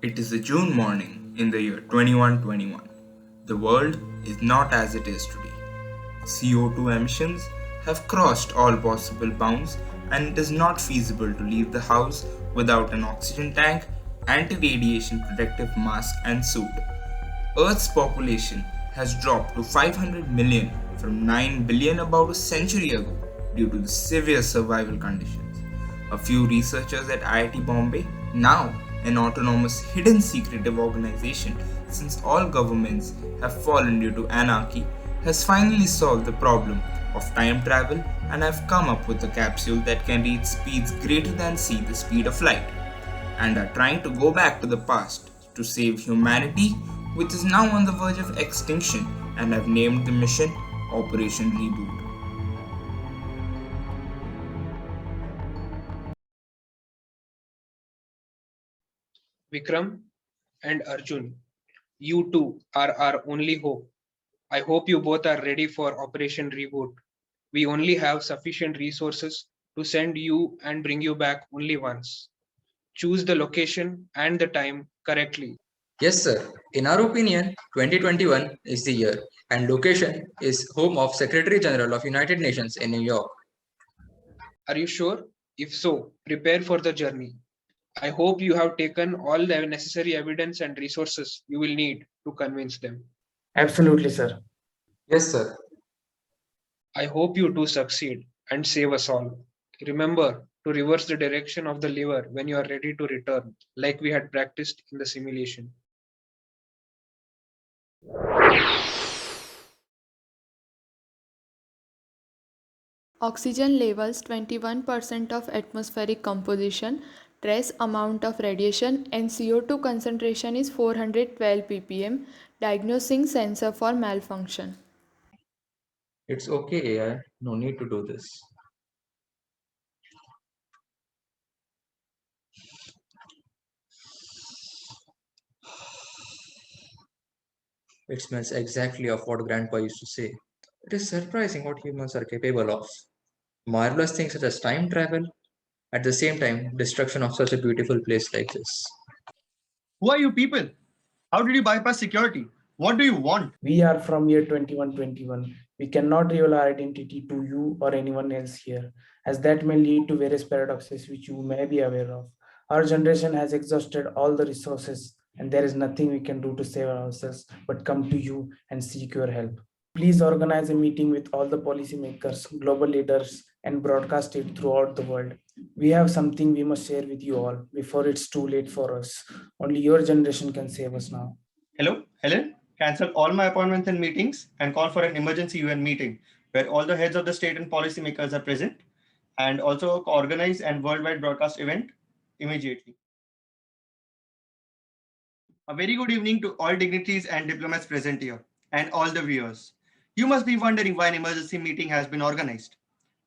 It is a June morning in the year 2121. The world is not as it is today. CO2 emissions have crossed all possible bounds, and it is not feasible to leave the house without an oxygen tank, anti radiation protective mask, and suit. Earth's population has dropped to 500 million from 9 billion about a century ago due to the severe survival conditions. A few researchers at IIT Bombay, now an autonomous hidden secretive organization since all governments have fallen due to anarchy, has finally solved the problem of time travel and have come up with a capsule that can reach speeds greater than the speed of light, and are trying to go back to the past to save humanity, which is now on the verge of extinction, and have named the mission Operation Reboot. Vikram and Arjun, you two are our only hope. I hope you both are ready for Operation Reboot. We only have sufficient resources to send you and bring you back only once. Choose the location and the time correctly. Yes, sir. In our opinion, 2021 is the year, and location is home of Secretary General of United Nations in New York. Are you sure? If so, prepare for the journey. I hope you have taken all the necessary evidence and resources you will need to convince them. Absolutely, sir. Yes, sir. I hope you do succeed and save us all. Remember to reverse the direction of the lever when you are ready to return, like we had practiced in the simulation. Oxygen levels 21% of atmospheric composition, trace amount of radiation, and CO2 concentration is 412 ppm, diagnosing sensor for malfunction. It's okay, AI. No need to do this. It smells exactly of what Grandpa used to say. It is surprising what humans are capable of. Marvelous things such as time travel, at the same time, destruction of such a beautiful place like this. Who are you people? How did you bypass security? What do you want? We are from year 2121. We cannot reveal our identity to you or anyone else here, as that may lead to various paradoxes which you may be aware of. Our generation has exhausted all the resources, and there is nothing we can do to save ourselves but come to you and seek your help. Please organize a meeting with all the policymakers, global leaders, and broadcast it throughout the world. We have something we must share with you all before it's too late for us. Only your generation can save us now. Hello, Helen? Cancel all my appointments and meetings and call for an emergency UN meeting where all the heads of the state and policymakers are present, and also organize an worldwide broadcast event immediately. A very good evening to all dignitaries and diplomats present here and all the viewers. You must be wondering why an emergency meeting has been organized.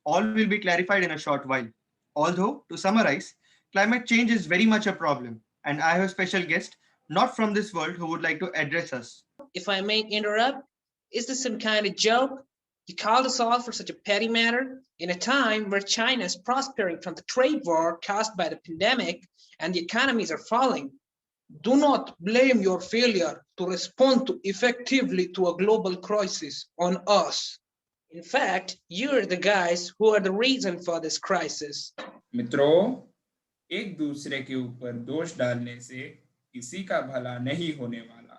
All will be clarified in a short while. Although, to summarize, climate change is very much a problem, and I have a special guest, not from this world, who would like to address us. If I may interrupt, is this some kind of joke? You called us all for such a petty matter? In a time where China is prospering from the trade war caused by the pandemic and the economies are falling, do not blame your failure to respond effectively to a global crisis on us. In fact, you're the guys who are the reason for this crisis. मित्रों, एक दूसरे के ऊपर दोष डालने से किसी का भला नहीं होने वाला।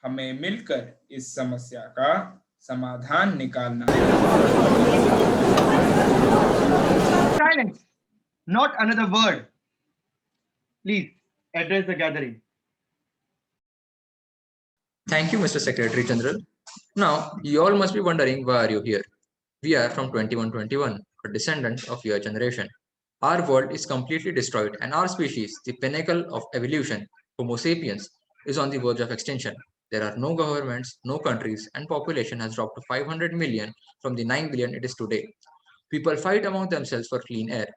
हमें मिलकर इस समस्या का समाधान निकालना है। Silence! Not another word. Please address the gathering. Thank you, Mr. Secretary General. Now, you all must be wondering why are you here? We are from 2121, a descendant of your generation. Our world is completely destroyed, and our species, the pinnacle of evolution, Homo sapiens, is on the verge of extinction. There are no governments, no countries, and population has dropped to 500 million from the 9 billion it is today. People fight among themselves for clean air.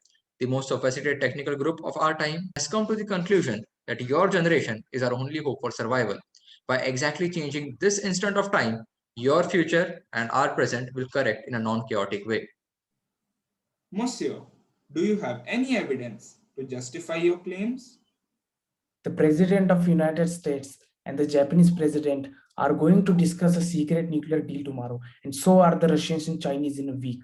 The most sophisticated technical group of our time has come to the conclusion that your generation is our only hope for survival. By exactly changing this instant of time, your future and our present will correct in a non-chaotic way. Monsieur, do you have any evidence to justify your claims? The President of United States and the Japanese President are going to discuss a secret nuclear deal tomorrow, and so are the Russians and Chinese in a week,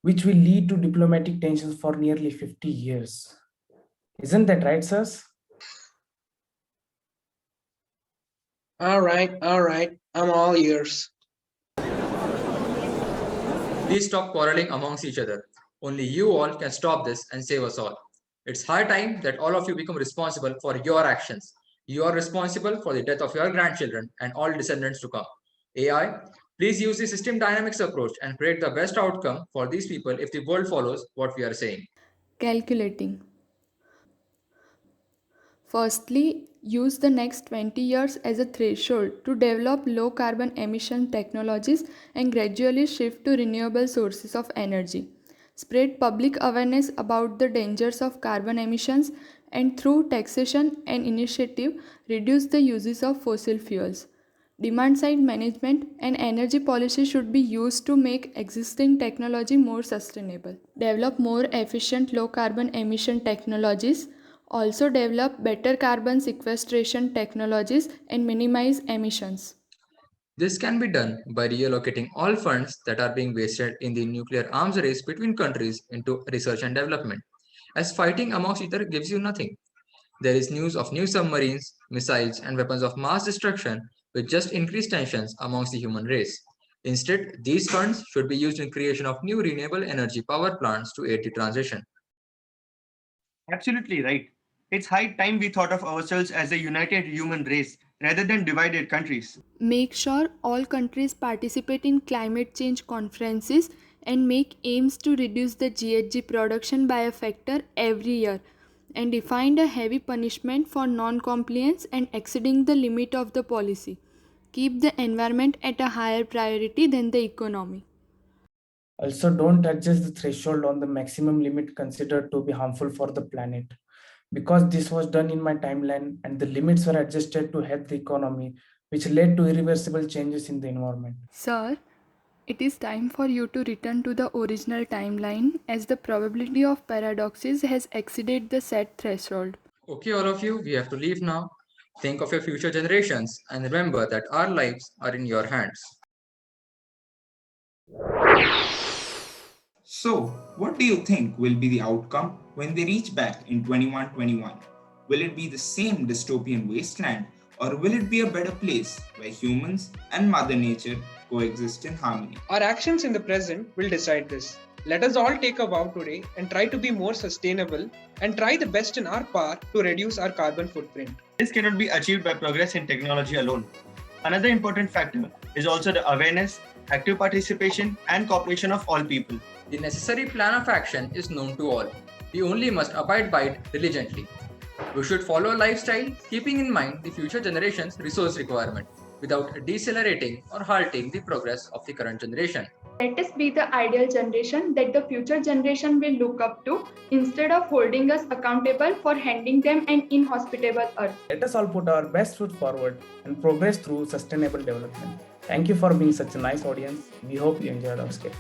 which will lead to diplomatic tensions for nearly 50 years. Isn't that right, sirs? All right, I'm all ears. Please stop quarreling amongst each other. Only you all can stop this and save us all. It's high time that all of you become responsible for your actions. You are responsible for the death of your grandchildren and all descendants to come. AI, please use the system dynamics approach and create the best outcome for these people if the world follows what we are saying. Calculating. Firstly, use the next 20 years as a threshold to develop low carbon emission technologies and gradually shift to renewable sources of energy. Spread public awareness about the dangers of carbon emissions and through taxation and initiative reduce the uses of fossil fuels. Demand side management and energy policy should be used to make existing technology more sustainable. Develop more efficient low carbon emission technologies. Also develop better carbon sequestration technologies and minimize emissions. This can be done by reallocating all funds that are being wasted in the nuclear arms race between countries into research and development, as fighting amongst each other gives you nothing. There is news of new submarines, missiles, and weapons of mass destruction, which just increase tensions amongst the human race. Instead, these funds should be used in creation of new renewable energy power plants to aid the transition. Absolutely right. It's high time we thought of ourselves as a united human race rather than divided countries. Make sure all countries participate in climate change conferences and make aims to reduce the GHG production by a factor every year and define a heavy punishment for non-compliance and exceeding the limit of the policy. Keep the environment at a higher priority than the economy. Also, don't adjust the threshold on the maximum limit considered to be harmful for the planet. Because this was done in my timeline and the limits were adjusted to help the economy, which led to irreversible changes in the environment. Sir, it is time for you to return to the original timeline as the probability of paradoxes has exceeded the set threshold. Okay, all of you, we have to leave now. Think of your future generations and remember that our lives are in your hands. So, what do you think will be the outcome when they reach back in 2121? Will it be the same dystopian wasteland, or will it be a better place where humans and Mother Nature coexist in harmony? Our actions in the present will decide this. Let us all take a vow today and try to be more sustainable and try the best in our power to reduce our carbon footprint. This cannot be achieved by progress in technology alone. Another important factor is also the awareness, active participation, and cooperation of all people. The necessary plan of action is known to all. We only must abide by it diligently. We should follow a lifestyle keeping in mind the future generation's resource requirement without decelerating or halting the progress of the current generation. Let us be the ideal generation that the future generation will look up to instead of holding us accountable for handing them an inhospitable earth. Let us all put our best foot forward and progress through sustainable development. Thank you for being such a nice audience. We hope you enjoyed our skit.